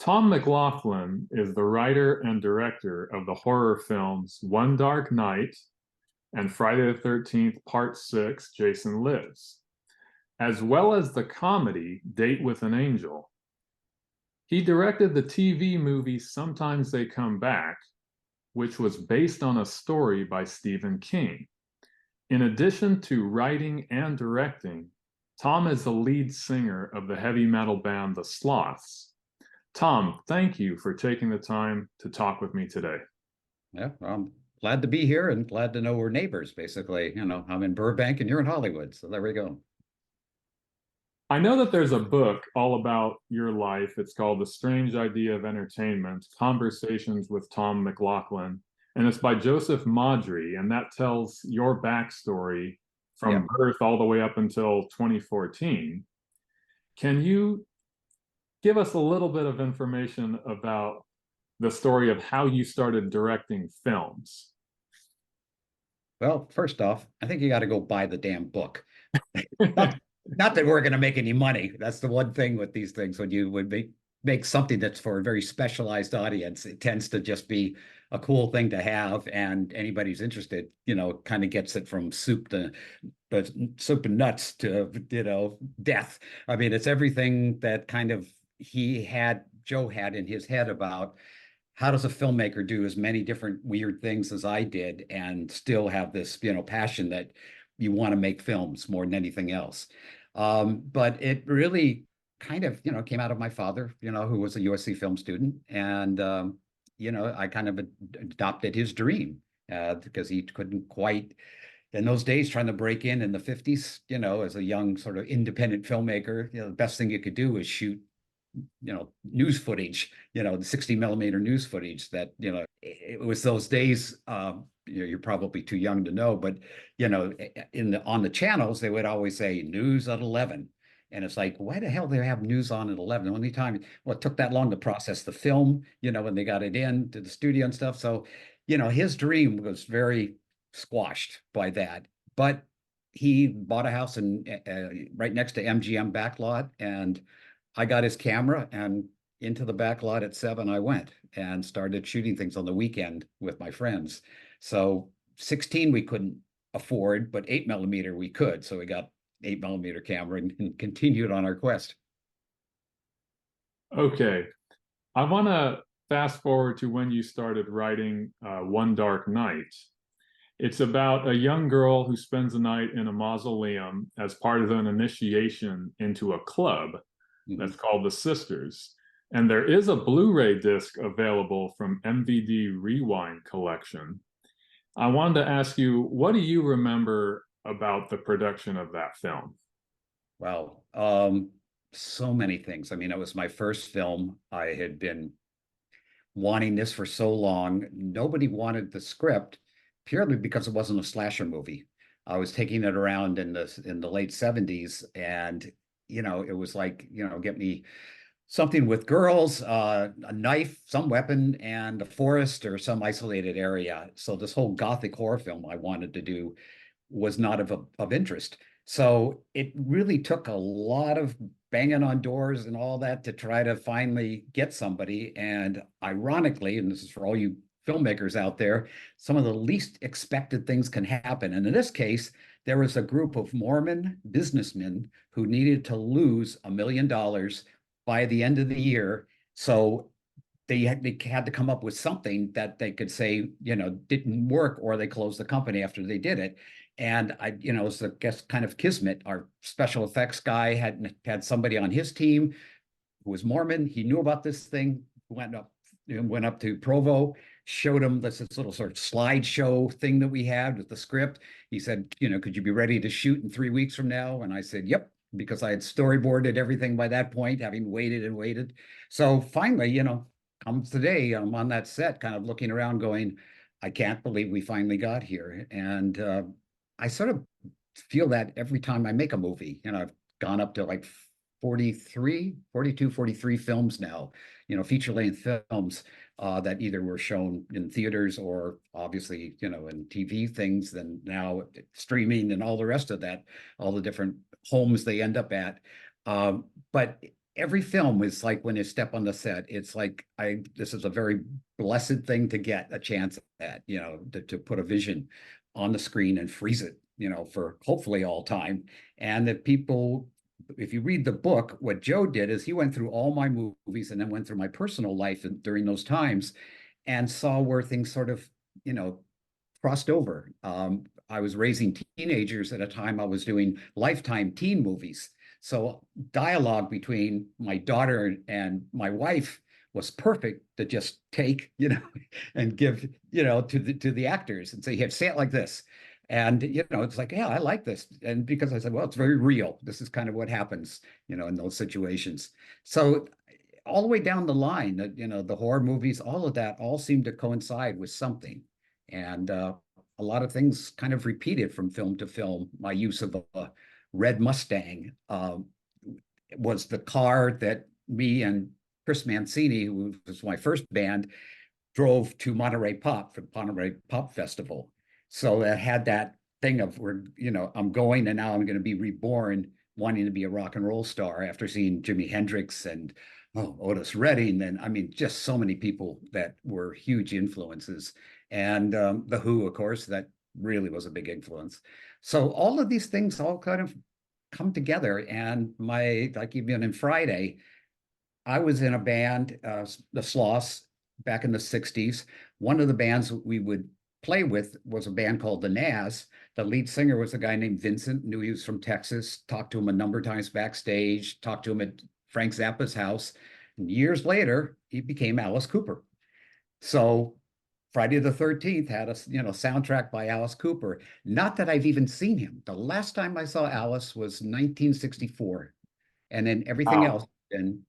Tom McLoughlin is the writer and director of the horror films One Dark Night and Friday the 13th, Part 6, Jason Lives, as well as the comedy Date with an Angel. He directed the TV movie Sometimes They Come Back, which was based on a story by Stephen King. In addition to writing and directing, Tom is the lead singer of the heavy metal band The Sloths. Tom, thank you for taking the time to talk with me today. Yeah, well, I'm glad to be here and glad to know we're neighbors, basically. I'm in Burbank and you're in Hollywood. So there we go. I know that there's a book all about your life. It's called The Strange Idea of Entertainment, Conversations with Tom McLoughlin, and it's by Joseph Maddrey, and that tells your backstory Yeah. from birth all the way up until 2014. Can you give us a little bit of information about the story of how you started directing films? Well, first off, I think you got to go buy the damn book. Not, not that we're going to make any money. That's the one thing with these things. When you would make something that's for a very specialized audience, it tends to just be a cool thing to have. And anybody who's interested, kind of gets it from soup and nuts to, death. I mean, it's everything that kind of Joe had in his head about how does a filmmaker do as many different weird things as I did and still have this, passion that you want to make films more than anything else. But it really kind of, came out of my father, who was a USC film student. And, I kind of adopted his dream because he couldn't quite, in those days, trying to break in the 50s, as a young sort of independent filmmaker, the best thing you could do was shoot news footage, the 60 millimeter news footage that, it was those days, you're probably too young to know, but, on the channels, they would always say news at 11. And it's like, why the hell do they have news on at 11? The only time, well, it took that long to process the film, when they got it in to the studio and stuff. So, his dream was very squashed by that. But he bought a house right next to MGM backlot, and I got his camera, and into the back lot at 7 I went and started shooting things on the weekend with my friends. So 16 we couldn't afford, but 8 millimeter we could. So we got 8 millimeter camera and continued on our quest. Okay, I want to fast forward to when you started writing One Dark Night. It's about a young girl who spends a night in a mausoleum as part of an initiation into a club that's called the Sisters. And there is a Blu-ray disc available from MVD Rewind Collection. I wanted to ask you, what do you remember about the production of that film? Wow. So many things. I mean, it was my first film. I had been wanting this for so long. Nobody wanted the script purely because it wasn't a slasher movie. I was taking it around in the late 70s, and it was like, get me something with girls, a knife, some weapon, and a forest or some isolated area. So this whole gothic horror film I wanted to do was not of interest. So it really took a lot of banging on doors and all that to try to finally get somebody. And ironically, and this is for all you filmmakers out there, some of the least expected things can happen. And in this case, there was a group of Mormon businessmen who needed to lose $1 million by the end of the year. So they had to come up with something that they could say, didn't work, or they closed the company after they did it. And it was, I guess, kind of kismet. Our special effects guy had somebody on his team who was Mormon. He knew about this thing, went up to Provo, showed him this little sort of slideshow thing that we had with the script. He said, could you be ready to shoot in 3 weeks from now? And I said, yep, because I had storyboarded everything by that point, having waited and waited. So finally, comes today, I'm on that set, kind of looking around going, I can't believe we finally got here. And I sort of feel that every time I make a movie. I've gone up to like 43 films now, feature-length films that either were shown in theaters or obviously, in TV things, then now streaming and all the rest of that, all the different homes they end up at. But every film is like when you step on the set, it's like this is a very blessed thing to get a chance at, to put a vision on the screen and freeze it, for hopefully all time. And that people, if you read the book, what Joe did is he went through all my movies and then went through my personal life during those times and saw where things sort of, crossed over. I was raising teenagers at a time I was doing Lifetime teen movies. So dialogue between my daughter and my wife was perfect to just take, and give, to the actors and say, "Here, say it like this." And, it's like, yeah, I like this. And because I said, well, it's very real. This is kind of what happens, in those situations. So all the way down the line, the horror movies, all of that all seemed to coincide with something. And a lot of things kind of repeated from film to film. My use of a red Mustang was the car that me and Chris Mancini, who was my first band, drove to Monterey Pop for the Monterey Pop Festival. So it had that thing of I'm going and now I'm going to be reborn, wanting to be a rock and roll star after seeing Jimi Hendrix and Otis Redding. And I mean, just so many people that were huge influences. And The Who, of course, that really was a big influence. So all of these things all kind of come together. And like even in Friday, I was in a band, the Sloths, back in the 60s. One of the bands we would play with was a band called the Nas. The lead singer was a guy named Vincent, knew he was from Texas, talked to him a number of times backstage, talked to him at Frank Zappa's house. And years later, he became Alice Cooper. So Friday the 13th had a soundtrack by Alice Cooper. Not that I've even seen him. The last time I saw Alice was 1964. And then everything else, and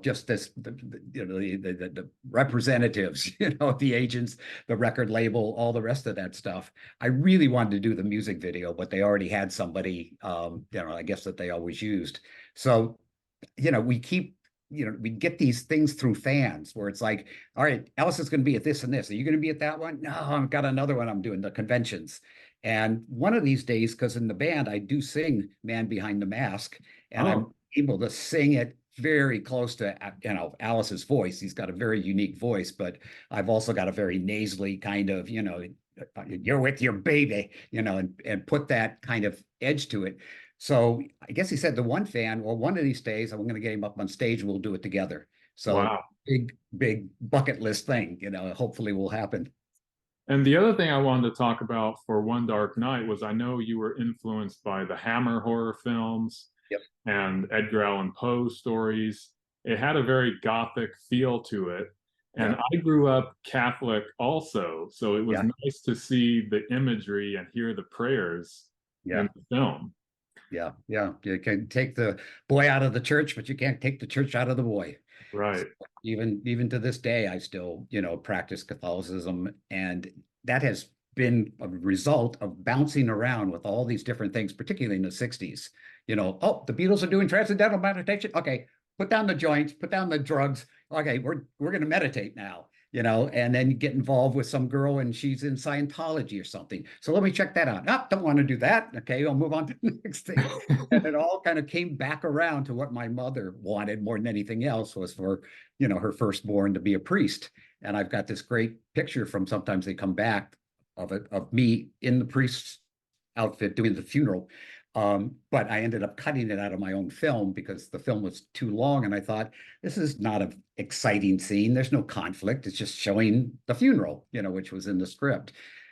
just this, the representatives, the agents, the record label, all the rest of that stuff. I really wanted to do the music video, but they already had somebody, I guess that they always used. So, we keep, we get these things through fans where it's like, all right, Alice is going to be at this and this. Are you going to be at that one? No, I've got another one I'm doing, the conventions. And one of these days, because in the band, I do sing Man Behind the Mask, and I'm able to sing it very close to Alice's voice. He's got a very unique voice, but I've also got a very nasally kind of, you're with your baby, and put that kind of edge to it. So I guess he said to one fan, well, one of these days I'm going to get him up on stage and we'll do it together. So Wow. big bucket list thing, hopefully will happen. And the other thing I wanted to talk about for One Dark Night was I know you were influenced by the Hammer horror films Yep. and Edgar Allan Poe stories. It had a very gothic feel to it. And Yep. I grew up Catholic also, so it was Yeah. nice to see the imagery and hear the prayers Yeah. in the film. Yeah. Yeah. You can take the boy out of the church, but you can't take the church out of the boy. Right. Even to this day, I still, practice Catholicism, and that has been a result of bouncing around with all these different things, particularly in the 60s. Oh, the Beatles are doing transcendental meditation. Okay, put down the joints, put down the drugs. Okay, we're going to meditate now. And then you get involved with some girl and she's in Scientology or something. So let me check that out. No, don't want to do that. Okay, I'll move on to the next thing. And it all kind of came back around to what my mother wanted more than anything else was for, her firstborn to be a priest. And I've got this great picture from sometimes they come back of me in the priest's outfit doing the funeral. But I ended up cutting it out of my own film because the film was too long. And I thought, this is not an exciting scene. There's no conflict. It's just showing the funeral, which was in the script.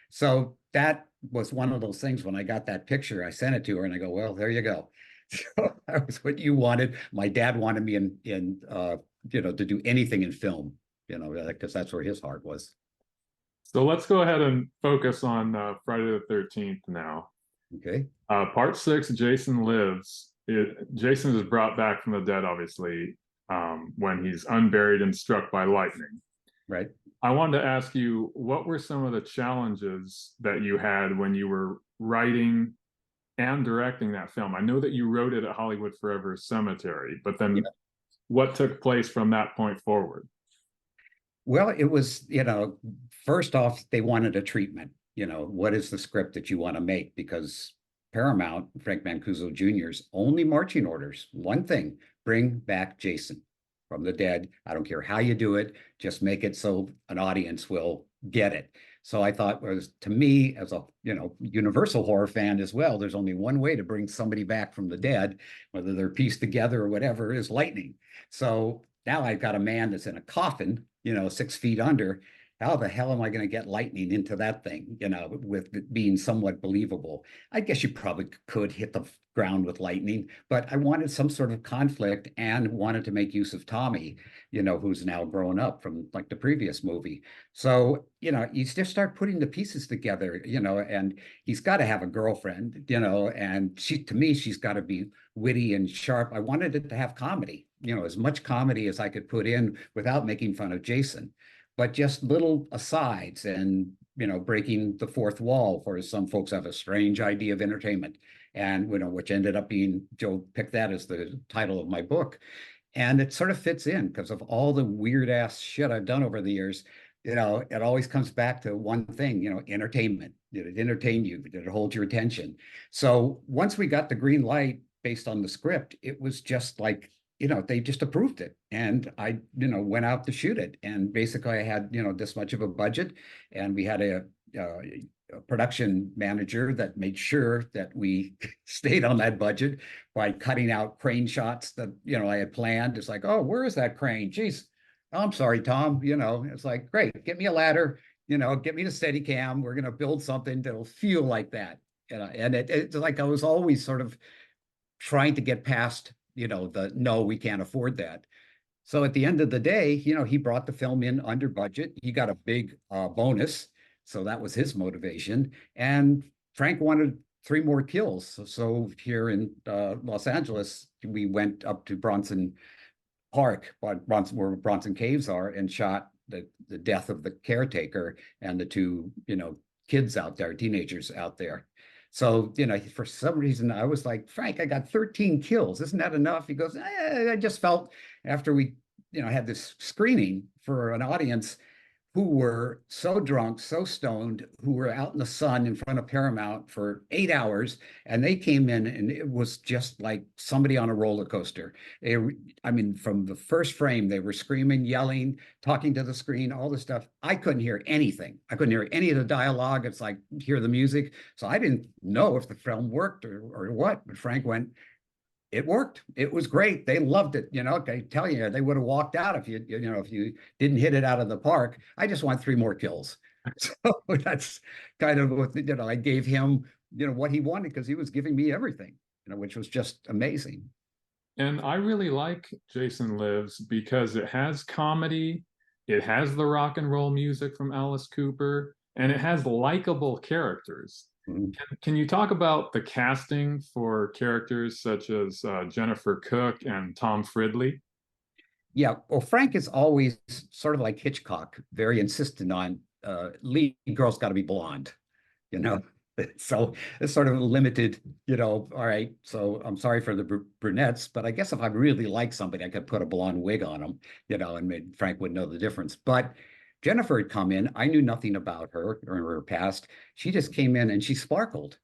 So that was one of those things. When I got that picture, I sent it to her and I go, well, there you go. So that was what you wanted. My dad wanted me to do anything in film, because that's where his heart was. So let's go ahead and focus on Friday the 13th now. Okay. Part 6, Jason Lives. Jason is brought back from the dead, obviously, when he's unburied and struck by lightning. Right. I wanted to ask you, what were some of the challenges that you had when you were writing and directing that film? I know that you wrote it at Hollywood Forever Cemetery, but then what took place from that point forward? Well, it was, first off, they wanted a treatment. What is the script that you want to make? Because Paramount, Frank Mancuso Jr.'s only marching orders, one thing, bring back Jason from the dead. I don't care how you do it, just make it so an audience will get it. So I thought, was to me, as a universal horror fan as well, there's only one way to bring somebody back from the dead, whether they're pieced together or whatever, is lightning. So now I've got a man that's in a coffin, 6 feet under. How the hell am I going to get lightning into that thing, with it being somewhat believable? I guess you probably could hit the ground with lightning, but I wanted some sort of conflict and wanted to make use of Tommy, who's now grown up from like the previous movie. So, you just start putting the pieces together, and he's got to have a girlfriend, and to me, she's got to be witty and sharp. I wanted it to have comedy, as much comedy as I could put in without making fun of Jason, but just little asides and, breaking the fourth wall, for some folks have a strange idea of entertainment, and, which ended up being, Joe picked that as the title of my book. And it sort of fits in because of all the weird ass shit I've done over the years. It always comes back to one thing, entertainment. Did it entertain you? Did it hold your attention? So once we got the green light based on the script, it was just like, they just approved it. And I, went out to shoot it. And basically I had, this much of a budget, and we had a production manager that made sure that we stayed on that budget by cutting out crane shots that, I had planned. It's like, oh, where is that crane? Geez, oh, I'm sorry, Tom. It's like, great, get me a ladder, get me the steady cam. We're going to build something that'll feel like that. And it's like I was always sort of trying to get past, the no, we can't afford that. So at the end of the day, he brought the film in under budget. He got a big bonus. So that was his motivation. And Frank wanted 3 more kills. So here in Los Angeles, we went up to Bronson Park, where Bronson Caves are, and shot the death of the caretaker and the 2, kids out there, teenagers out there. So, for some reason, I was like, Frank, I got 13 kills. Isn't that enough? He goes, I just felt after we, had this screening for an audience who were so drunk, so stoned, who were out in the sun in front of Paramount for 8 hours, and they came in and it was just like somebody on a roller coaster. I mean, from the first frame, they were screaming, yelling, talking to the screen, all this stuff. I couldn't hear anything. I couldn't hear any of the dialogue. It's like, hear the music. So I didn't know if the film worked or what, but Frank went, it worked. It was great. They loved it. I tell you, they would have walked out if if you didn't hit it out of the park. I just want 3 more kills. So that's kind of what, I gave him, what he wanted, because he was giving me everything, which was just amazing. And I really like Jason Lives because it has comedy, it has the rock and roll music from Alice Cooper, and it has likable characters. Mhm. Can you talk about the casting for characters such as Jennifer Cook and Tom Fridley? Yeah, well, Frank is always sort of like Hitchcock, very insistent on lead girl's got to be blonde, you know. So it's sort of limited, all right. So I'm sorry for the brunettes, but I guess if I really like somebody, I could put a blonde wig on them, and Frank would know the difference. But Jennifer had come in. I knew nothing about her or her past. She just came in and she sparkled.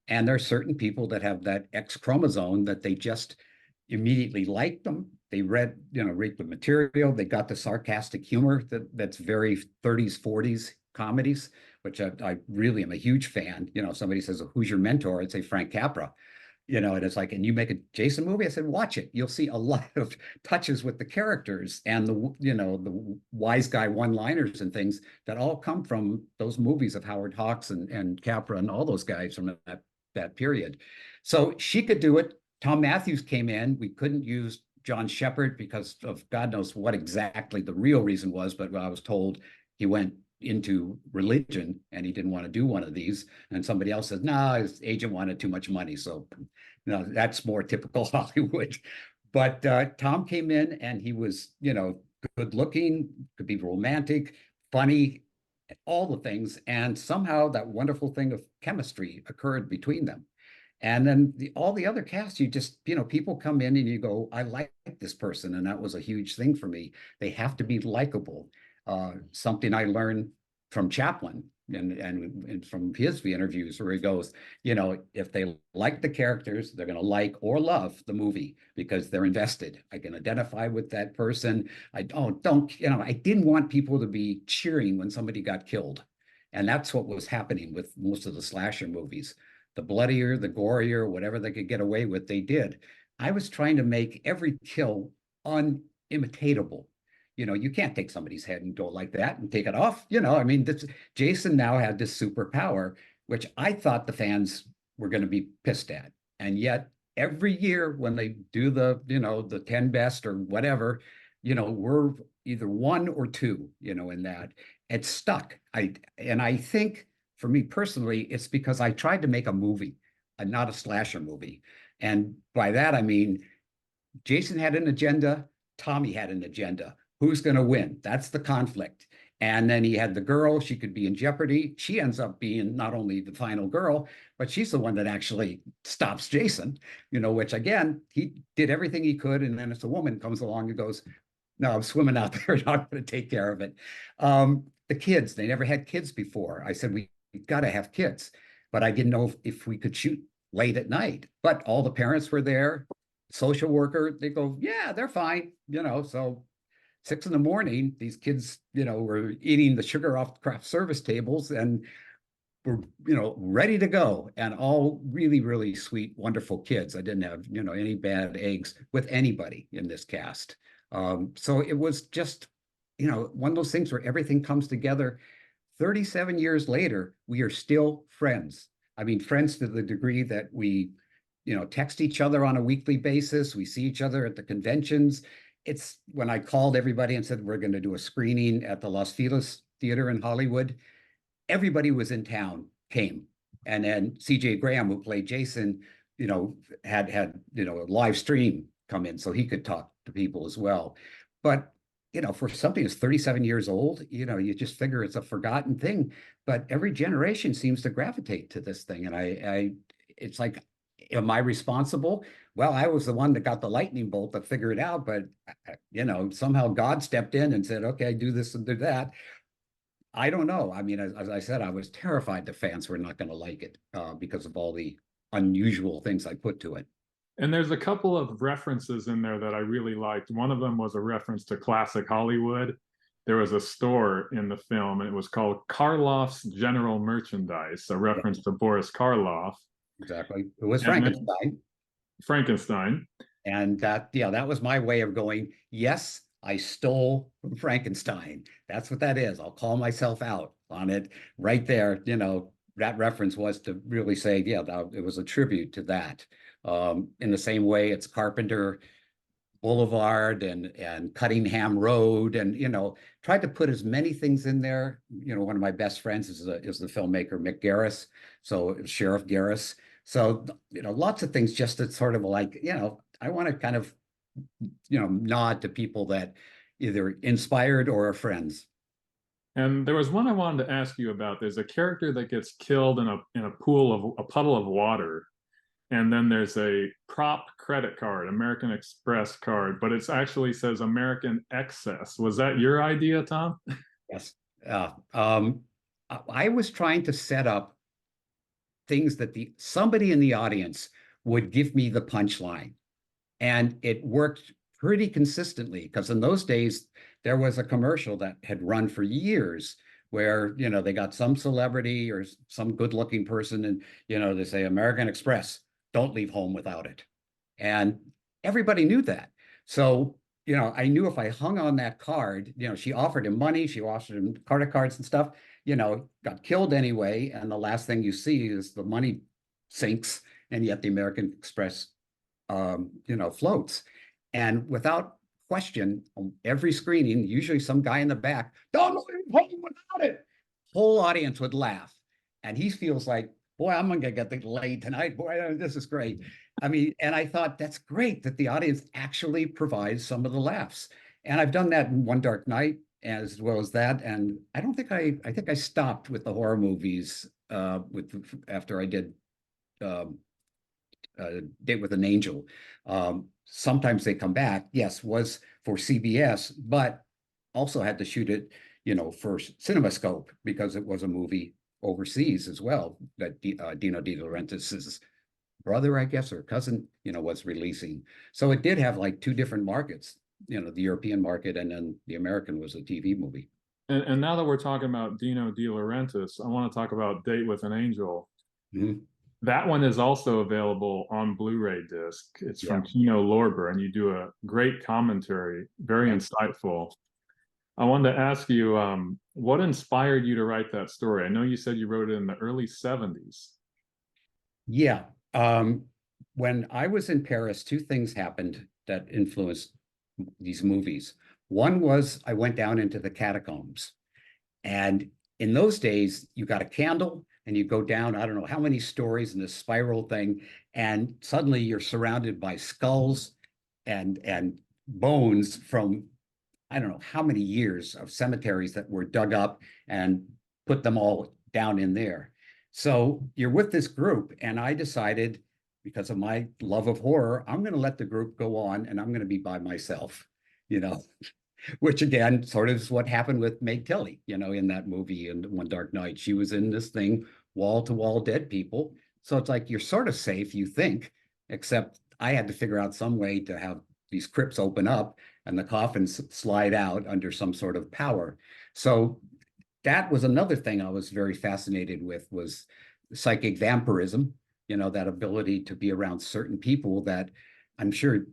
And there are certain people that have that X chromosome that they just immediately like them. They read the material. They got the sarcastic humor that's very 30s, 40s comedies, which I really am a huge fan. Somebody says, who's your mentor? I'd say Frank Capra. And it's like, and you make a Jason movie? I said, watch it. You'll see a lot of touches with the characters and the wise guy one-liners and things that all come from those movies of Howard Hawks and Capra and all those guys from that period. So she could do it. Tom Matthews came in. We couldn't use John Shepherd because of God knows what exactly the real reason was, but I was told he went into religion and he didn't want to do one of these. And somebody else says, no, his agent wanted too much money. So that's more typical Hollywood. But Tom came in and he was, good looking, could be romantic, funny, all the things. And somehow that wonderful thing of chemistry occurred between them. And then all the other cast, you just, people come in and you go, I like this person. And that was a huge thing for me. They have to be likable. Something I learned from Chaplin, and from his interviews where he goes, if they like the characters, they're going to like or love the movie because they're invested. I can identify with that person. I I didn't want people to be cheering when somebody got killed. And that's what was happening with most of the slasher movies. The bloodier, the gorier, whatever they could get away with, they did. I was trying to make every kill unimitatable. You can't take somebody's head and go like that and take it off. I mean, Jason now had this superpower, which I thought the fans were going to be pissed at. And yet every year when they do the 10 best or whatever, we're either one or two, in that. It's stuck. I think for me personally, it's because I tried to make a movie, not a slasher movie. And by that, I mean, Jason had an agenda, Tommy had an agenda. Who's going to win? That's the conflict. And then he had the girl, she could be in jeopardy. She ends up being not only the final girl, but she's the one that actually stops Jason, which again, he did everything he could. And then as a woman comes along and goes, no, I'm swimming out there, not going to take care of it. The kids, they never had kids before. I said, we got to have kids, but I didn't know if we could shoot late at night. But all the parents were there, social worker, they go, yeah, they're fine, so 6 a.m, these kids, were eating the sugar off the craft service tables and were, ready to go, and all really, really sweet, wonderful kids. I didn't have, any bad eggs with anybody in this cast. So it was just, one of those things where everything comes together. 37 years later, we are still friends. I mean, friends to the degree that we, text each other on a weekly basis. We see each other at the conventions. It's when I called everybody and said, we're going to do a screening at the Los Feliz Theater in Hollywood. Everybody was in town, came. And then CJ Graham, who played Jason, had a live stream come in so he could talk to people as well. But, for something that's 37 years old, you just figure it's a forgotten thing. But every generation seems to gravitate to this thing. And it's like, am I responsible? Well, I was the one that got the lightning bolt to figure it out, but somehow God stepped in and said, okay, do this and do that. I don't know. I mean, as I said, I was terrified the fans were not going to like it because of all the unusual things I put to it. And there's a couple of references in there that I really liked. One of them was a reference to classic Hollywood. There was a store in the film, and it was called Karloff's General Merchandise, a reference to Boris Karloff. Exactly. It was Frankenstein. Frankenstein. And that was my way of going, yes, I stole from Frankenstein. That's what that is. I'll call myself out on it right there. That reference was to really say, yeah, it was a tribute to that. In the same way, it's Carpenter Boulevard and Cunningham Road, and tried to put as many things in there. One of my best friends is the filmmaker Mick Garris, so Sheriff Garris. So lots of things just to sort of like I want to kind of nod to people that either inspired or are friends. And there was one I wanted to ask you about. There's a character that gets killed in a puddle of water. And then there's a prop credit card, American Express card, but it actually says American Excess. Was that your idea, Tom? Yes. I was trying to set up things that somebody in the audience would give me the punchline. And it worked pretty consistently because in those days, there was a commercial that had run for years where, they got some celebrity or some good looking person and, they say American Express, don't leave home without it. And everybody knew that. So, I knew if I hung on that card, she offered him money, she offered him credit cards and stuff, got killed anyway. And the last thing you see is the money sinks and yet the American Express, floats. And without question, on every screening, usually some guy in the back, don't leave home without it. Whole audience would laugh. And he feels like, boy, I'm going to get laid tonight. Boy, this is great. I mean, and I thought that's great that the audience actually provides some of the laughs. And I've done that in One Dark Night as well as that. And I don't think I think I stopped with the horror movies after I did Date with an Angel. Sometimes they come back. Yes, was for CBS, but also had to shoot it, for CinemaScope because it was a movie overseas as well, that Dino De Laurentiis's brother, I guess, or cousin, was releasing. So it did have like two different markets, the European market, and then the American was a TV movie. And now that we're talking about Dino De Laurentiis, I want to talk about Date with an Angel. Mhm. That one is also available on Blu-ray disc. It's Yeah, from Kino Lorber, and you do a great commentary, very right. insightful. I wanted to ask you, what inspired you to write that story? I know you said you wrote it in the early 70s. Yeah. Um, when I was in Paris, two things happened that influenced these movies. One was I went down into the catacombs. And in those days, you got a candle and you go down, I don't know how many stories in this spiral thing, and suddenly you're surrounded by skulls and bones from I don't know how many years of cemeteries that were dug up and put them all down in there. So you're with this group, and I decided, because of my love of horror, I'm going to let the group go on and I'm going to be by myself, you know, which again, sort of is what happened with Meg Tilly, in that movie in One Dark Night. She was in this thing, wall to wall dead people. So it's like you're sort of safe, you think, except I had to figure out some way to have these crypts open up and the coffins slide out under some sort of power. So that was another thing I was very fascinated with was psychic vampirism, that ability to be around certain people that I'm sure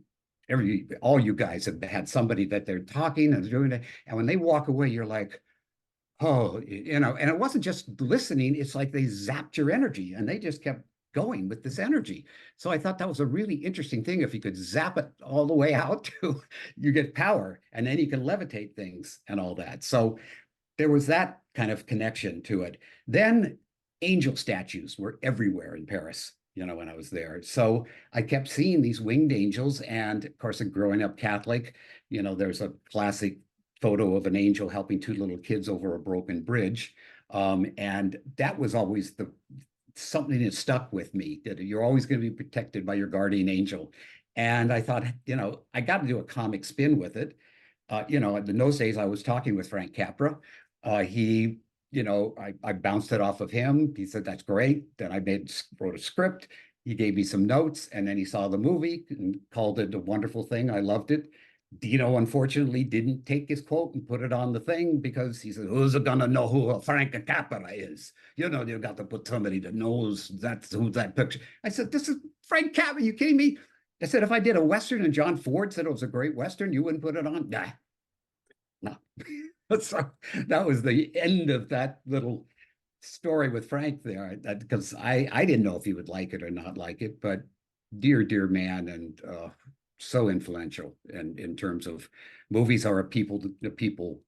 all you guys have had somebody that they're talking and doing it. And when they walk away, you're like, oh, and it wasn't just listening, it's like they zapped your energy and they just kept going with this energy. So I thought that was a really interesting thing. If you could zap it all the way out to you get power and then you can levitate things and all that. So there was that kind of connection to it. Then angel statues were everywhere in Paris, when I was there. So I kept seeing these winged angels. And of course, growing up Catholic, there's a classic photo of an angel helping two little kids over a broken bridge. And that was always something that stuck with me, that you're always going to be protected by your guardian angel. And I thought, I got to do a comic spin with it. In those days, I was talking with Frank Capra. He, I bounced it off of him. He said, that's great. Then wrote a script. He gave me some notes, and then he saw the movie and called it a wonderful thing. I loved it. Dino, unfortunately, didn't take his quote and put it on the thing because he said, who's going to know who Frank Capra is? You got to put somebody that knows that's who that picture. I said, this is Frank Capra. Are you kidding me? I said, if I did a Western and John Ford said it was a great Western, you wouldn't put it on? Nah, no. So that was the end of that little story with Frank there, because I didn't know if he would like it or not like it, but dear man, and so influential in terms of movies are the people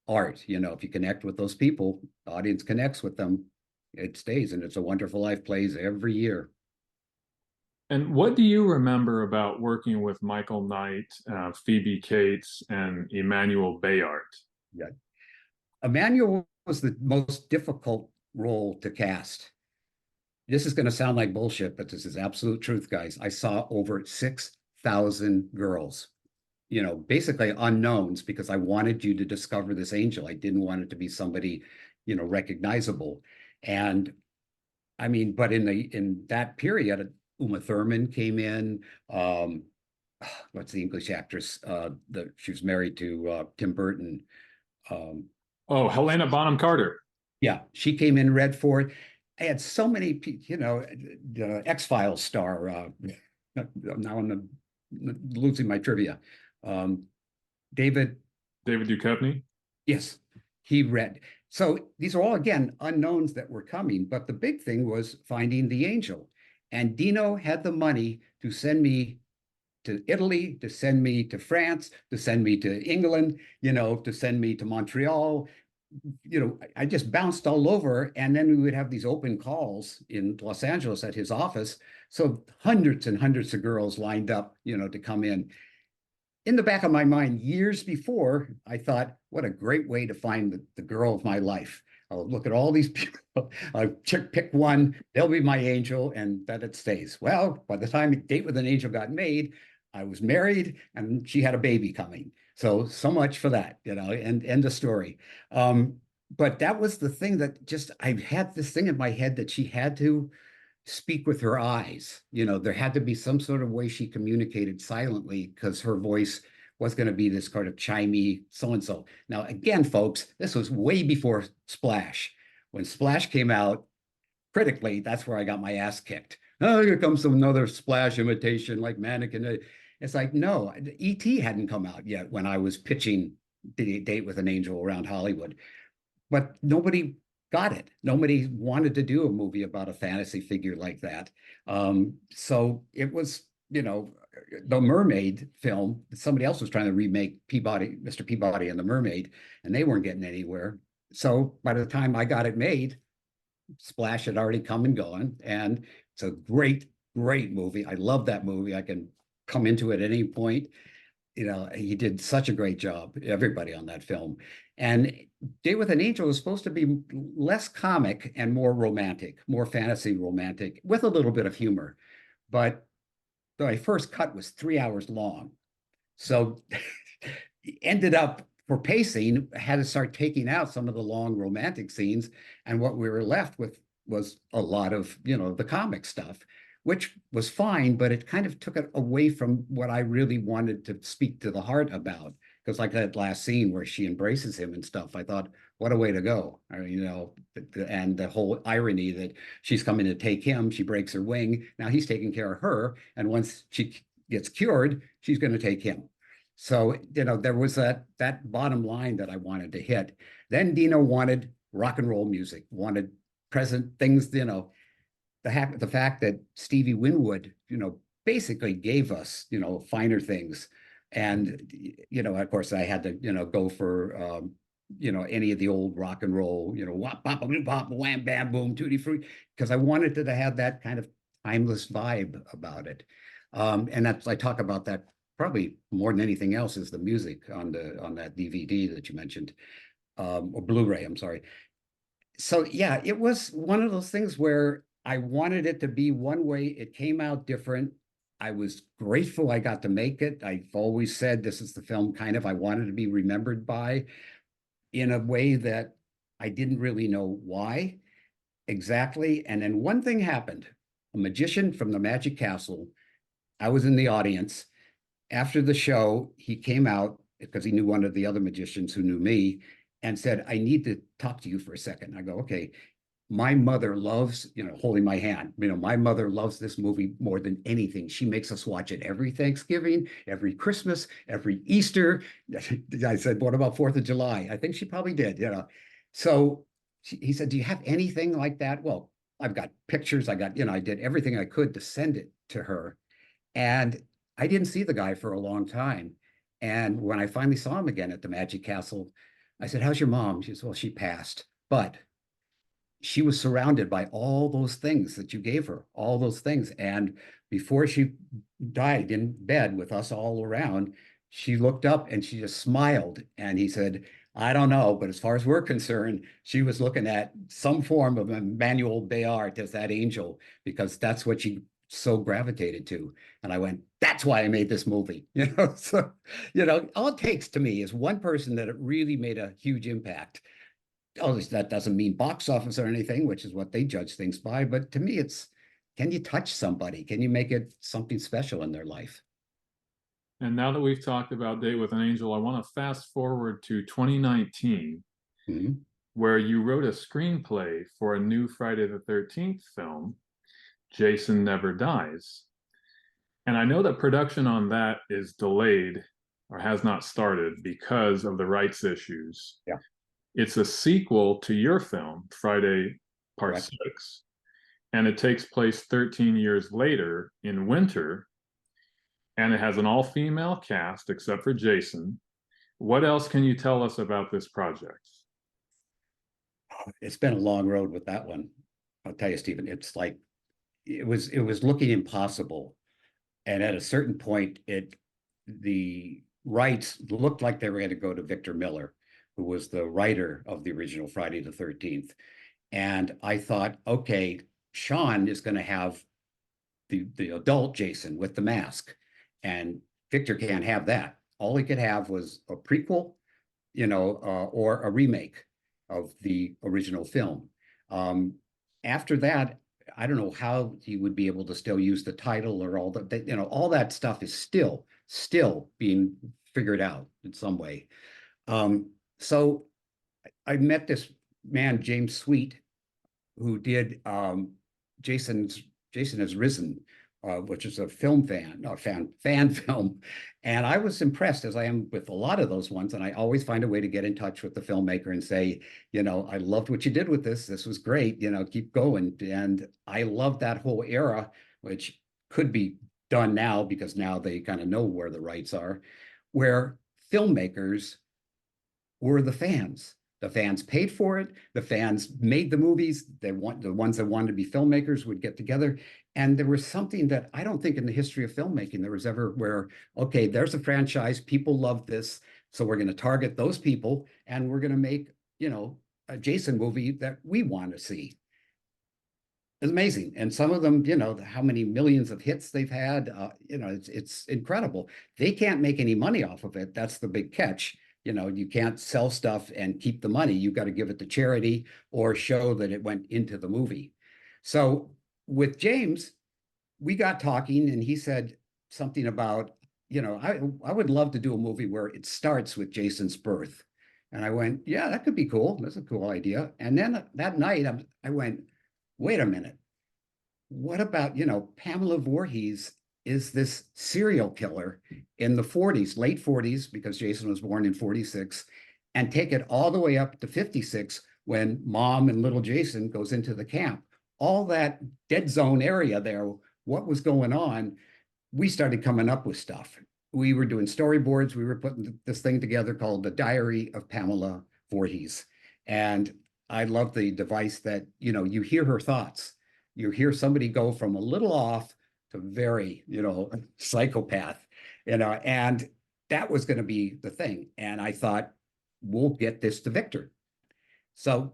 art. If you connect with those people, the audience connects with them, it stays, and It's a Wonderful Life plays every year. And what do you remember about working with Michael Knight, Phoebe Cates, and Emmanuel Bayart? Yeah. Emmanuel was the most difficult role to cast. This is going to sound like bullshit, but this is absolute truth, guys. I saw over 6,000 girls, basically unknowns, because I wanted you to discover this angel. I didn't want it to be somebody, recognizable. And I mean, but in that period, Uma Thurman came in. What's the English actress? She was married to Tim Burton. Um, Oh, Helena Bonham Carter. yeah, she came in red for it. I had so many, the X-Files star. Now I'm losing my trivia. Um, David, David Duchovny. yes, he read. So these are all, again, unknowns that were coming. But the big thing was finding the angel. And Dino had the money to send me to Italy, to send me to France, to send me to England, to send me to Montreal. I just bounced all over. And then we would have these open calls in Los Angeles at his office. So hundreds and hundreds of girls lined up, to come in. In the back of my mind, years before, I thought, what a great way to find the girl of my life. I'll look at all these people, I'll pick one, they'll be my angel, and that it stays. Well, by the time Date with an Angel got made, I was married and she had a baby coming. So much for that, and end of story. but that was the thing that just, I had this thing in my head that she had to speak with her eyes. You know, there had to be some sort of way she communicated silently because her voice was going to be this kind of chimey so and so. Now, again, folks, this was way before Splash. When Splash came out, critically, that's where I got my ass kicked. Oh, here comes another Splash imitation like Mannequin. It's like, no, E.T. hadn't come out yet when I was pitching the Date with an Angel around Hollywood, but nobody got it. Nobody wanted to do a movie about a fantasy figure like that. So it was, you know, the Mermaid film. Somebody else was trying to remake Peabody, Mr. Peabody and the Mermaid, and they weren't getting anywhere. So by the time I got it made, Splash had already come and gone, and it's a great, great movie. I love that movie. I can come into it at any point. You know, he did such a great job, everybody on that film. And Date with an Angel was supposed to be less comic and more romantic, more fantasy romantic, with a little bit of humor. But my first cut was 3 hours long. So ended up, for pacing, had to start taking out some of the long romantic scenes. And what we were left with was a lot of, you know, the comic stuff, which was fine, but it kind of took it away from what I really wanted to speak to the heart about. Because like that last scene where she embraces him and stuff, I thought, what a way to go. I mean, you know, and the whole irony that she's coming to take him, she breaks her wing. Now he's taking care of her. And once she gets cured, she's going to take him. So, you know, there was that bottom line that I wanted to hit. Then Dino wanted rock and roll music, wanted present things, you know, the fact that Stevie Winwood, you know, basically gave us, you know, finer things. And, you know, of course I had to, you know, go for, you know, any of the old rock and roll, you know, wop, bop, boom, bop, wham, bam, boom, tutti frutti, because I wanted to have that kind of timeless vibe about it. And that's, I talk about that probably more than anything else, is the music on that DVD that you mentioned, or Blu-ray, I'm sorry. So yeah, it was one of those things where I wanted it to be one way. It came out different. I was grateful I got to make it. I've always said this is the film kind of I wanted to be remembered by, in a way that I didn't really know why exactly. And then one thing happened. A magician from the Magic Castle, I was in the audience. After the show, he came out because he knew one of the other magicians who knew me, and said, I need to talk to you for a second. I go, okay. My mother loves, you know, holding my hand. You know, my mother loves this movie more than anything. She makes us watch it every Thanksgiving, every Christmas, every Easter. I said, what about 4th of July? I think she probably did, you know. So he said, do you have anything like that? Well, I've got pictures. I got, you know, I did everything I could to send it to her. And I didn't see the guy for a long time. And when I finally saw him again at the Magic Castle, I said, how's your mom? She said, well, she passed. But she was surrounded by all those things that you gave her, all those things. And before she died in bed with us all around, she looked up and she just smiled. And he said, I don't know, but as far as we're concerned, she was looking at some form of Emmanuel Bayard as that angel, because that's what she so gravitated to. And I went, that's why I made this movie. You know, so, you know, all it takes to me is one person that it really made a huge impact. Oh, that doesn't mean box office or anything, which is what they judge things by. But to me, it's, can you touch somebody? Can you make it something special in their life? And now that we've talked about Date with an Angel, I want to fast forward to 2019, Mhm. where you wrote a screenplay for a new Friday the 13th film, Jason Never Dies. And I know that production on that is delayed or has not started because of the rights issues. Yeah, It's a sequel to your film, Friday Part correct. 6, and it takes place 13 years later in winter, and it has an all-female cast except for Jason. What else can you tell us about this project? It's been a long road with that one. I'll tell you, Stephen, it's like it was looking impossible. And at a certain point, the rights looked like they were going to go to Victor Miller, who was the writer of the original Friday the 13th. And I thought, okay, Sean is going to have the adult Jason with the mask, and Victor can't have that. All he could have was a prequel, you know, or a remake. of the original film. Um, After that, I don't know how you would be able to still use the title or all that, you know, all that stuff is still being figured out in some way. So I met this man, James Sweet, who did Jason's Jason Has Risen, which is a film fan film, and I was impressed as I am with a lot of those ones. And I always find a way to get in touch with the filmmaker and say, you know, I loved what you did with this. This was great. You know, keep going. And I love that whole era, which could be done now because now they kind of know where the rights are, where filmmakers were the fans. The fans paid for it. The fans made the movies. They want the ones that wanted to be filmmakers would get together. And there was something that I don't think in the history of filmmaking there was ever where, okay, there's a franchise, people love this, so we're going to target those people and we're going to make, you know, a Jason movie that we want to see. It's amazing. And some of them, you know, how many millions of hits they've had, you know, it's incredible. They can't make any money off of it. That's the big catch. You know, you can't sell stuff and keep the money. You've got to give it to charity or show that it went into the movie. So with James, we got talking and he said something about, you know, I would love to do a movie where it starts with Jason's birth. And I went, yeah, that could be cool. That's a cool idea. And then that night I went, wait a minute. What about, you know, Pamela Voorhees is this serial killer in the 40s, late 40s, because Jason was born in 46, and take it all the way up to 56 when mom and little Jason goes into the camp. All that dead zone area there, what was going on? We started coming up with stuff. We were doing storyboards. We were putting this thing together called The Diary of Pamela Voorhees. And I love the device that, you know, you hear her thoughts. You hear somebody go from a little off to very, you know, psychopath, you know, and that was going to be the thing. And I thought, we'll get this to Victor. So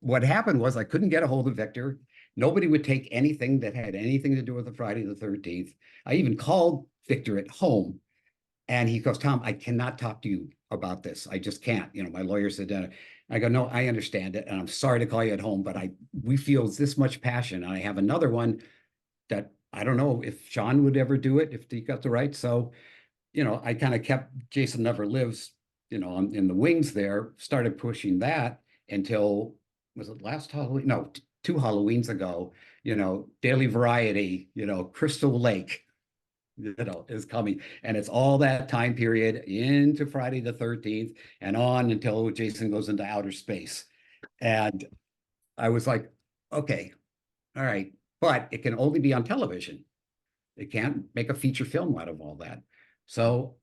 what happened was I couldn't get a hold of Victor. Nobody would take anything that had anything to do with the Friday the 13th. I even called Victor at home and he goes, Tom, I cannot talk to you about this. I just can't. You know, my lawyer said, I go, no, I understand it. And I'm sorry to call you at home, but we feel this much passion. And I have another one that I don't know if Sean would ever do it if he got the rights. So, you know, I kind of kept Jason Never Lives, you know, in the wings there, started pushing that until, was it last Halloween? No, two Halloweens ago, you know, Daily Variety, you know, Crystal Lake, you know, is coming. And it's all that time period into Friday the 13th and on until Jason goes into outer space. And I was like, okay, all right, but it can only be on television. It can't make a feature film out of all that. So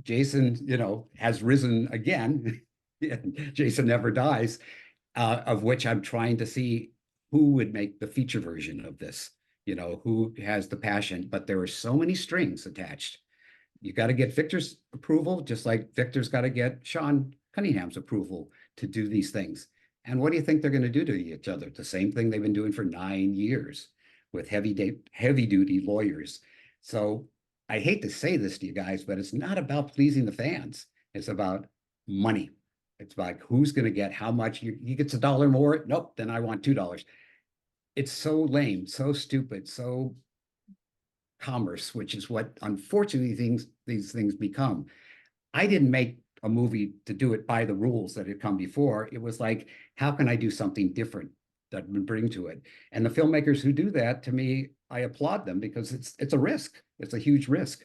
Jason, you know, has risen again. Jason Never Dies, of which I'm trying to see who would make the feature version of this, you know, who has the passion, but there are so many strings attached. You got to get Victor's approval, just like Victor's got to get Sean Cunningham's approval to do these things. And what do you think they're going to do to each other? The same thing they've been doing for 9 years with heavy duty lawyers. So I hate to say this to you guys, but it's not about pleasing the fans. It's about money. It's like who's going to get how much. He gets $1 more. Nope, then I want $2. It's so lame, so stupid, so commerce, which is what unfortunately these things become. I didn't make a movie to do it by the rules that had come before. It was like, how can I do something different that would bring to it? And the filmmakers who do that, to me, I applaud them because it's a risk. It's a huge risk.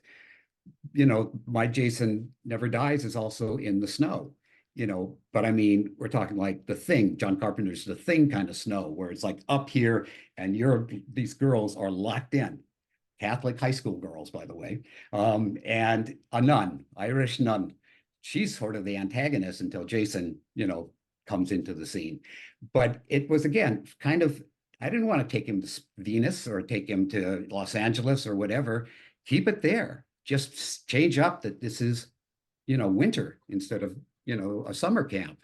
You know, my Jason Never Dies is also in the snow, you know, but I mean, we're talking like The Thing, John Carpenter's The Thing kind of snow, where it's like up here and these girls are locked in. Catholic high school girls, by the way, and a nun, Irish nun. She's sort of the antagonist until Jason, you know, comes into the scene. But it was, again, kind of, I didn't want to take him to Venus or take him to Los Angeles or whatever. Keep it there. Just change up that this is, you know, winter instead of, you know, a summer camp,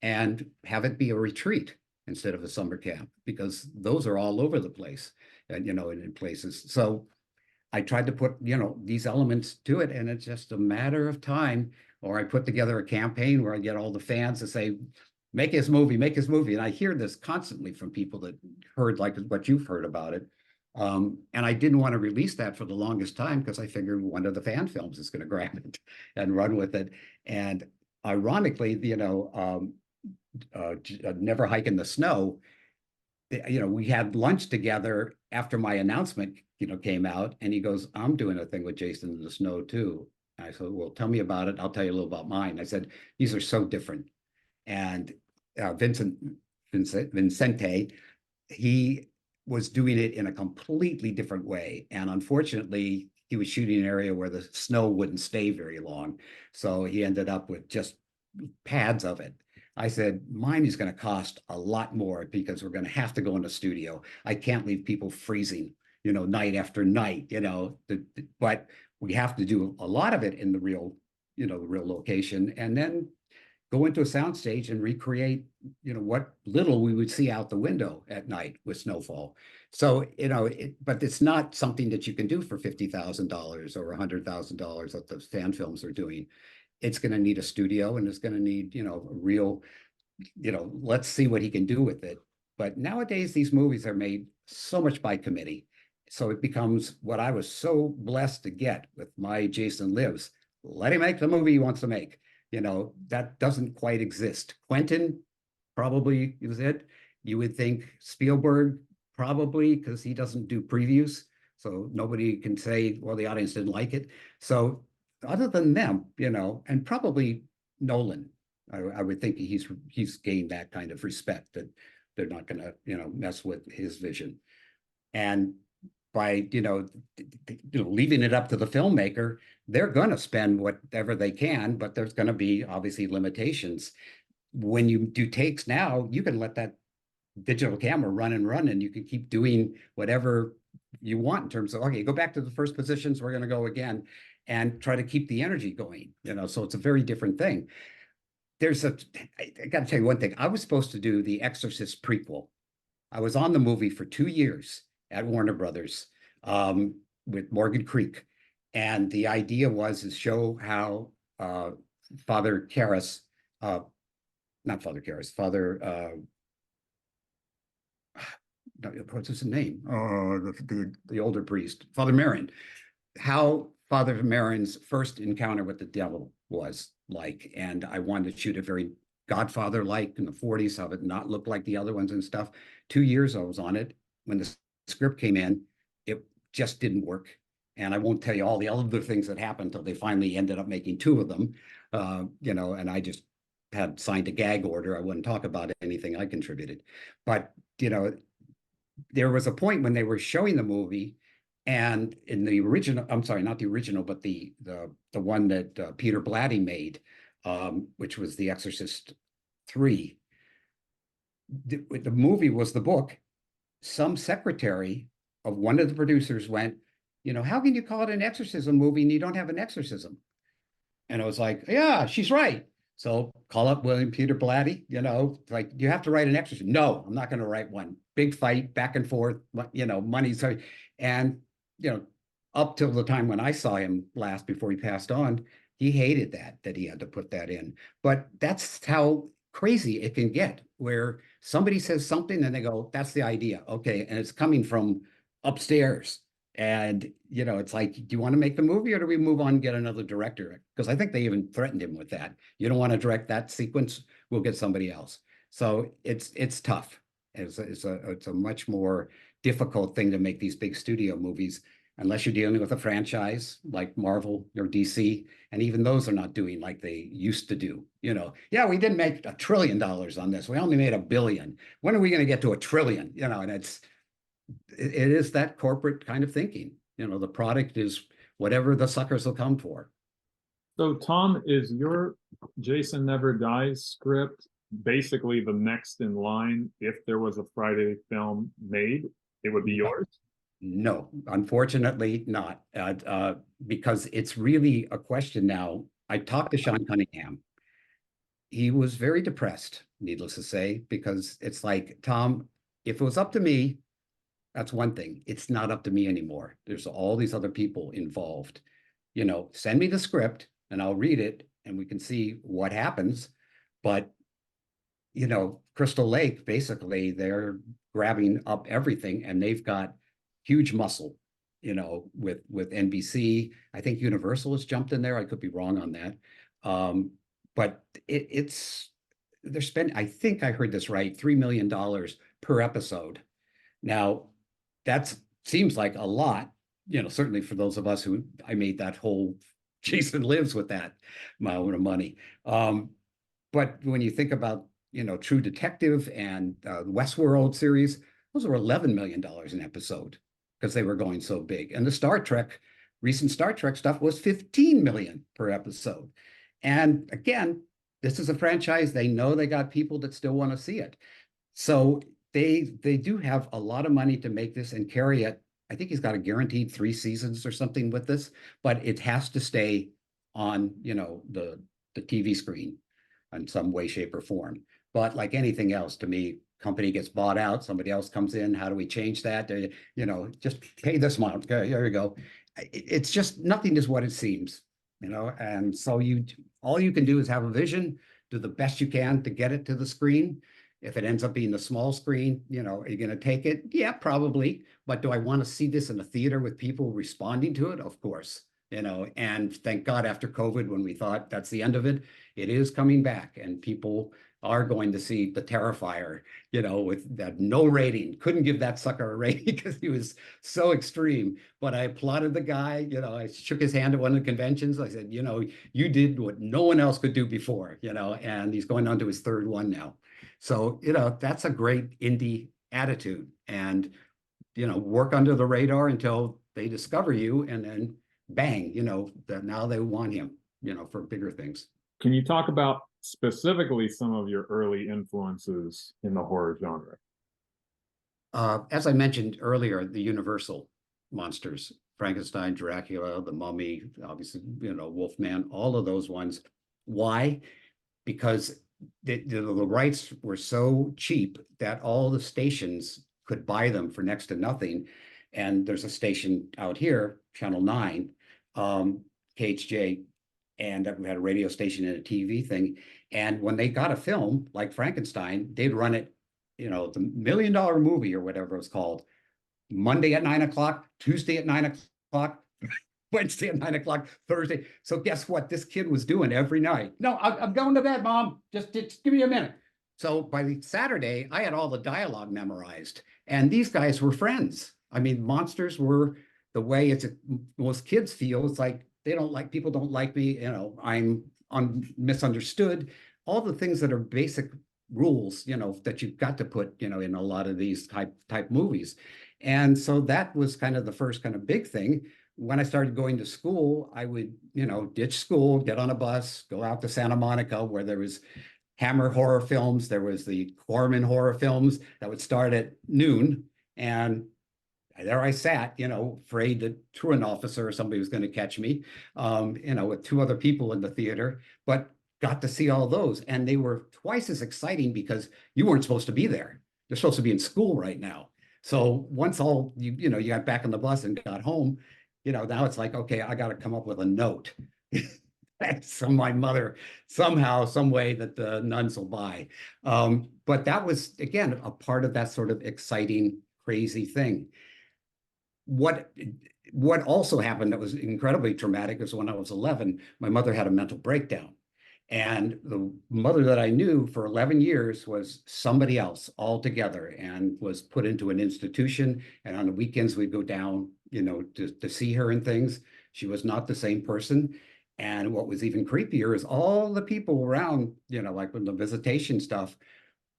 and have it be a retreat instead of a summer camp, because those are all over the place, and, you know, in places. So I tried to put, you know, these elements to it, and it's just a matter of time. Or I put together a campaign where I get all the fans to say, make his movie, make his movie. And I hear this constantly from people that heard like what you've heard about it. And I didn't want to release that for the longest time because I figured one of the fan films is going to grab it and run with it. And ironically, Never Hike in the Snow, we had lunch together after my announcement, came out, and he goes, I'm doing a thing with Jason in the Snow too. And I said, well, tell me about it. I'll tell you a little about mine. I said, these are so different. And Vincente, he was doing it in a completely different way. And unfortunately, he was shooting an area where the snow wouldn't stay very long. So he ended up with just pads of it. I said, mine is going to cost a lot more because we're going to have to go in the studio. I can't leave people freezing, night after night, but we have to do a lot of it in the real location. And then go into a soundstage and recreate, what little we would see out the window at night with snowfall. So, but it's not something that you can do for $50,000 or $100,000 that the fan films are doing. It's going to need a studio and it's going to need, a real, let's see what he can do with it. But nowadays, these movies are made so much by committee. So it becomes what I was so blessed to get with my Jason Lives. Let him make the movie he wants to make. That doesn't quite exist. Quentin probably is it. You would think Spielberg probably, because he doesn't do previews. So nobody can say, well, the audience didn't like it. So other than them, and probably Nolan, I would think he's gained that kind of respect that they're not going to, mess with his vision. And by, leaving it up to the filmmaker, they're going to spend whatever they can, but there's going to be obviously limitations. When you do takes now, you can let that digital camera run and you can keep doing whatever you want in terms of, okay, go back to the first positions, we're going to go again and try to keep the energy going, so it's a very different thing. I got to tell you one thing. I was supposed to do the Exorcist prequel. I was on the movie for 2 years at Warner Brothers with Morgan Creek. And the idea was to show how Father Karras, not Father Karras, what's his name? The older priest, Father Marin, how Father Marin's first encounter with the devil was like. And I wanted to shoot it very Godfather-like in the 40s, have it not look like the other ones and stuff. 2 years I was on it. When the script came in, it just didn't work. And I won't tell you all the other things that happened until they finally ended up making 2 of them, and I just had signed a gag order. I wouldn't talk about anything I contributed. But, there was a point when they were showing the movie, and in the original, I'm sorry, not the original, but the one that Peter Blatty made, which was The Exorcist 3. The movie was the book. Some secretary of one of the producers went, how can you call it an exorcism movie and you don't have an exorcism? And I was like, yeah, she's right. So call up William Peter Blatty, like, you have to write an exorcism. No, I'm not going to write one. Big fight, back and forth, money. So, and, up till the time when I saw him last before he passed on, he hated that he had to put that in. But that's how crazy it can get, where somebody says something and they go, that's the idea. Okay. And it's coming from upstairs. And, it's like, do you want to make the movie or do we move on and get another director? Because I think they even threatened him with that. You don't want to direct that sequence, we'll get somebody else. So it's tough. It's a much more difficult thing to make these big studio movies, unless you're dealing with a franchise like Marvel or DC. And even those are not doing like they used to do. Yeah, we didn't make $1 trillion on this. We only made $1 billion. When are we going to get to $1 trillion? And it is that corporate kind of thinking. The product is whatever the suckers will come for. So, Tom, is your Jason Never Dies script basically the next in line? If there was a Friday film made, it would be yours? No, unfortunately not, because it's really a question now. I talked to Sean Cunningham. He was very depressed, needless to say, because it's like, Tom, if it was up to me, that's one thing. It's not up to me anymore. There's all these other people involved. Send me the script and I'll read it and we can see what happens. But, Crystal Lake, basically, they're grabbing up everything, and they've got huge muscle, with NBC. I think Universal has jumped in there. I could be wrong on that. But they're spending, I think I heard this right, $3 million per episode. Now, that seems like a lot, certainly for those of us who I made that whole Jason Lives with that amount of money. But when you think about, True Detective and the Westworld series, those were $11 million an episode because they were going so big. And the recent Star Trek stuff was 15 million per episode. And again, this is a franchise. They know they got people that still want to see it. So they do have a lot of money to make this and carry it. I think he's got a guaranteed 3 seasons or something with this, but it has to stay on, the TV screen in some way, shape, or form. But like anything else, to me, company gets bought out, somebody else comes in. How do we change that? Just pay this amount. Okay, there you go. It's just nothing is what it seems, and so all you can do is have a vision, do the best you can to get it to the screen. If it ends up being the small screen, are you going to take it? Yeah, probably. But do I want to see this in a theater with people responding to it? Of course. And thank God after COVID, when we thought that's the end of it, it is coming back, and people are going to see the Terrifier, with that no rating. Couldn't give that sucker a rating because he was so extreme. But I applauded the guy. I shook his hand at one of the conventions. I said, you did what no one else could do before, and he's going on to his 3rd one now. So, that's a great indie attitude, and, work under the radar until they discover you, and then bang, that now they want him, for bigger things. Can you talk about specifically some of your early influences in the horror genre? As I mentioned earlier, the Universal monsters, Frankenstein, Dracula, the Mummy, obviously, Wolfman, all of those ones. Why? Because the rights were so cheap that all the stations could buy them for next to nothing. And there's a station out here, Channel 9, KHJ, and we had a radio station and a TV thing. And when they got a film like Frankenstein, they'd run it, the $1 million movie or whatever it was called, Monday at 9 o'clock, Tuesday at 9 o'clock, Wednesday at 9 o'clock, Thursday. So guess what this kid was doing every night? No, I'm going to bed, Mom. Just give me a minute. So by the Saturday, I had all the dialogue memorized, and these guys were friends. I mean, monsters were the way most kids feel. It's like people don't like me. I'm misunderstood. All the things that are basic rules, that you've got to put, in a lot of these type movies. And so that was kind of the first kind of big thing. When I started going to school, I would, ditch school, get on a bus, go out to Santa Monica, where there was Hammer horror films. There was the Corman horror films that would start at noon. And there I sat, afraid that truant officer or somebody was going to catch me, with 2 other people in the theater, but got to see all those. And they were twice as exciting because you weren't supposed to be there. You're supposed to be in school right now. So once you got back on the bus and got home, now it's like, okay, I got to come up with a note from my mother somehow, some way that the nuns will buy. But that was, again, a part of that sort of exciting, crazy thing. What also happened that was incredibly traumatic is when I was 11, my mother had a mental breakdown. And the mother that I knew for 11 years was somebody else altogether, and was put into an institution. And on the weekends, we'd go down, to see her and things. She was not the same person. And what was even creepier is all the people around, like when the visitation stuff,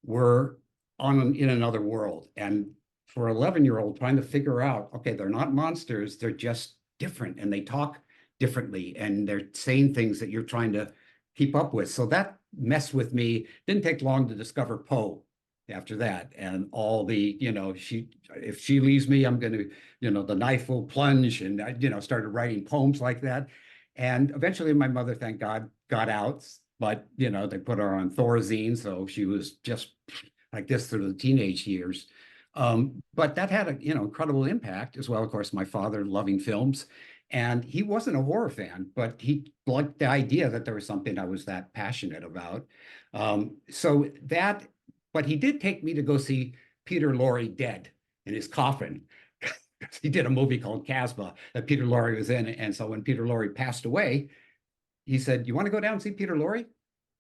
were in another world. And for an 11-year-old trying to figure out, okay, they're not monsters, they're just different, and they talk differently, and they're saying things that you're trying to keep up with. So that messed with me. Didn't take long to discover Poe after that, and all the, if she leaves me, I'm going to, the knife will plunge, and I, started writing poems like that. And eventually my mother, thank God, got out, but, they put her on Thorazine, so she was just like this through the teenage years. But that had an incredible impact as well. Of course, my father loving films. And he wasn't a horror fan, but he liked the idea that there was something I was that passionate about. So that, but he did take me to go see Peter Lorre dead in his coffin. He did a movie called Casbah that Peter Lorre was in. And so when Peter Lorre passed away, he said, "You want to go down and see Peter Lorre?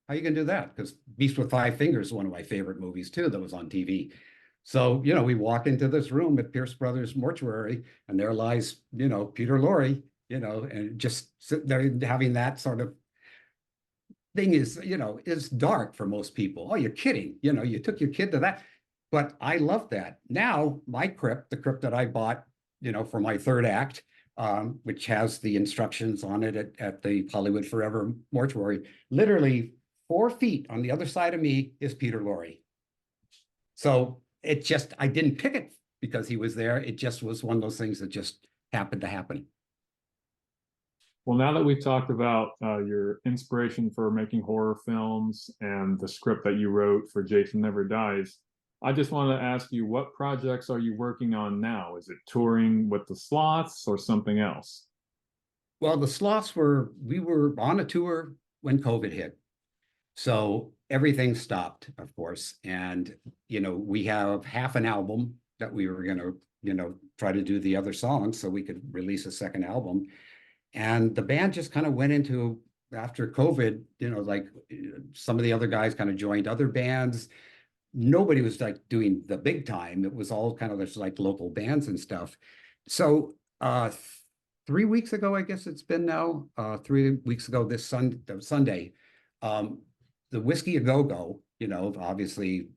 How you gonna do that?" Because Beast with Five Fingers is one of my favorite movies too that was on TV. So, we walk into this room at Pierce Brothers Mortuary, and there lies, Peter Lorre, and just sitting there having that sort of thing is dark for most people. Oh, you're kidding. You took your kid to that. But I love that. Now, my crypt, the crypt that I bought, for my third act, which has the instructions on it at the Hollywood Forever Mortuary, literally 4 feet on the other side of me is Peter Lorre. So I didn't pick it because he was there. It just was one of those things that just happened to happen. Well, now that we've talked about your inspiration for making horror films and the script that you wrote for Jason Never Dies, I just want to ask you, what projects are you working on now? Is it touring with the Sloths or something else? Well, the Sloths we were on a tour when COVID hit. So everything stopped, of course. And, we have half an album that we were going to, try to do the other songs so we could release a second album. And the band just kind of went into, after COVID, like some of the other guys kind of joined other bands. Nobody was like doing the big time. It was all kind of just like local bands and stuff. So 3 weeks ago, I guess it's been now, 3 weeks ago, this Sunday, the Whiskey A Go Go, obviously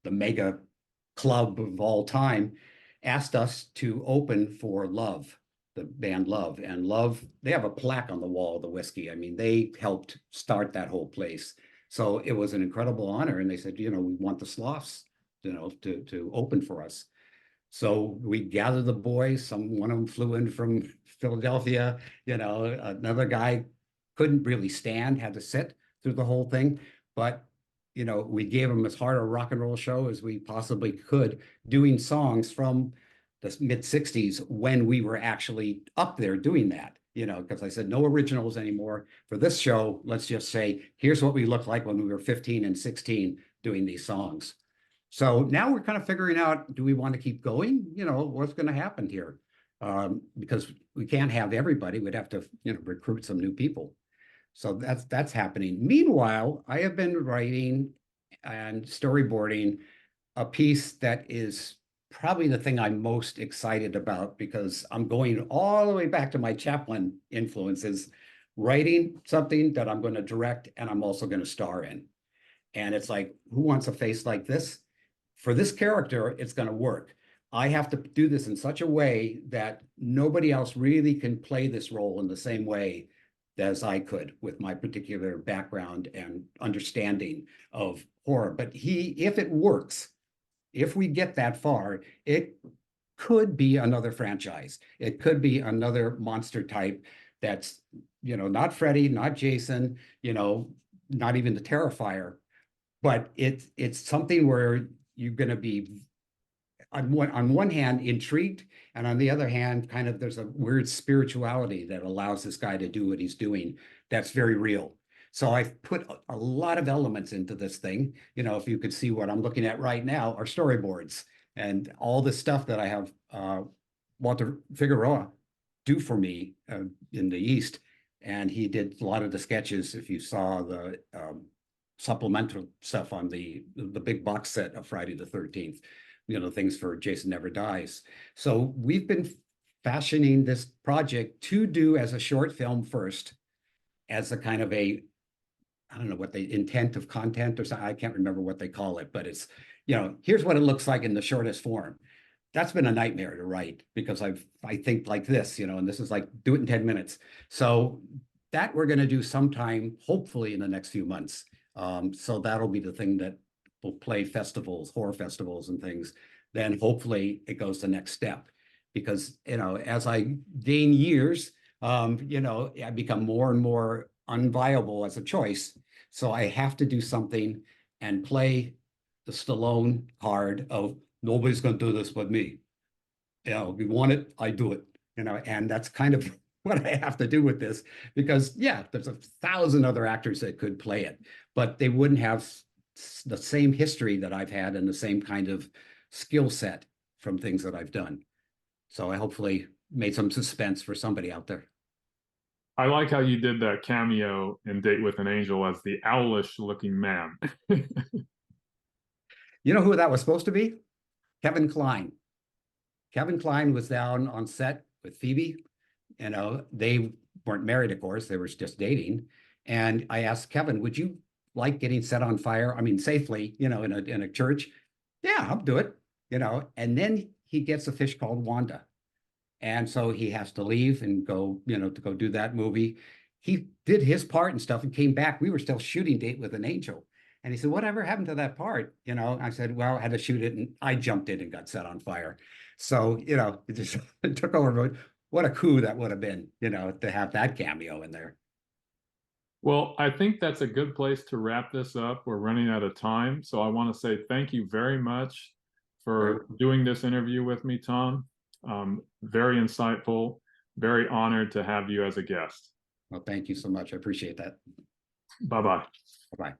the mega club of all time, asked us to open for Love, the band Love. And Love, they have a plaque on the wall of the Whiskey. I mean, they helped start that whole place. So it was an incredible honor. And they said, we want the Sloths, to open for us. So we gathered the boys. One of them flew in from Philadelphia. Another guy couldn't really stand, had to sit through the whole thing. But we gave him as hard a rock and roll show as we possibly could, doing songs from the mid '60s when we were actually up there doing that. Because I said no originals anymore for this show. Let's just say, here's what we looked like when we were 15 and 16 doing these songs. So now we're kind of figuring out, do we want to keep going? What's going to happen here? Because we can't have everybody. We'd have to, recruit some new people. So that's happening. Meanwhile, I have been writing and storyboarding a piece that is probably the thing I'm most excited about, because I'm going all the way back to my Chaplin influences, writing something that I'm going to direct and I'm also going to star in. And it's like, who wants a face like this? For this character, it's going to work. I have to do this in such a way that nobody else really can play this role in the same way as I could with my particular background and understanding of horror. But if it works, if we get that far, it could be another franchise. It could be another monster type that's, not Freddy, not Jason, not even the Terrifier, but it's something where you're going to be on one hand intrigued, and on the other hand, kind of there's a weird spirituality that allows this guy to do what he's doing. That's very real. So I've put a lot of elements into this thing. If you could see what I'm looking at right now are storyboards and all the stuff that I have Walter Figueroa do for me in the East. And he did a lot of the sketches. If you saw the supplemental stuff on the big box set of Friday the 13th, things for Jason Never Dies. So we've been fashioning this project to do as a short film first, as a kind of I don't know what the intent of content or something, I can't remember what they call it, but it's, here's what it looks like in the shortest form. That's been a nightmare to write, because I think like this, and this is like, do it in 10 minutes. So that we're going to do sometime, hopefully in the next few months. So that'll be the thing that will play festivals, horror festivals and things. Then hopefully it goes the next step, because, as I gain years, I become more and more unviable as a choice. So I have to do something and play the Stallone card of, nobody's going to do this but me. We want it, I do it, and that's kind of what I have to do with this, because yeah, there's 1,000 other actors that could play it, but they wouldn't have the same history that I've had and the same kind of skill set from things that I've done. So I hopefully made some suspense for somebody out there. I like how you did that cameo in Date with an Angel as the owlish looking man. You know who that was supposed to be? Kevin Kline. Kevin Kline was down on set with Phoebe. You know, they weren't married, of course, they were just dating. And I asked Kevin, would you like getting set on fire? I mean, safely, you know, in a church? Yeah, I'll do it, you know. And then he gets a fish called Wanda. And so he has to leave and go, you know, to go do that movie. He did his part and stuff and came back. We were still shooting Date with an Angel. And he said, whatever happened to that part? You know, I said, well, I had to shoot it and I jumped in and got set on fire. So, you know, it just it took over. But what a coup that would have been, you know, to have that cameo in there. Well, I think that's a good place to wrap this up. We're running out of time. So I want to say thank you very much Very for doing this interview with me, Tom. Very insightful, very honored to have you as a guest. well. Thank you so much. I appreciate that. Bye bye. Bye bye.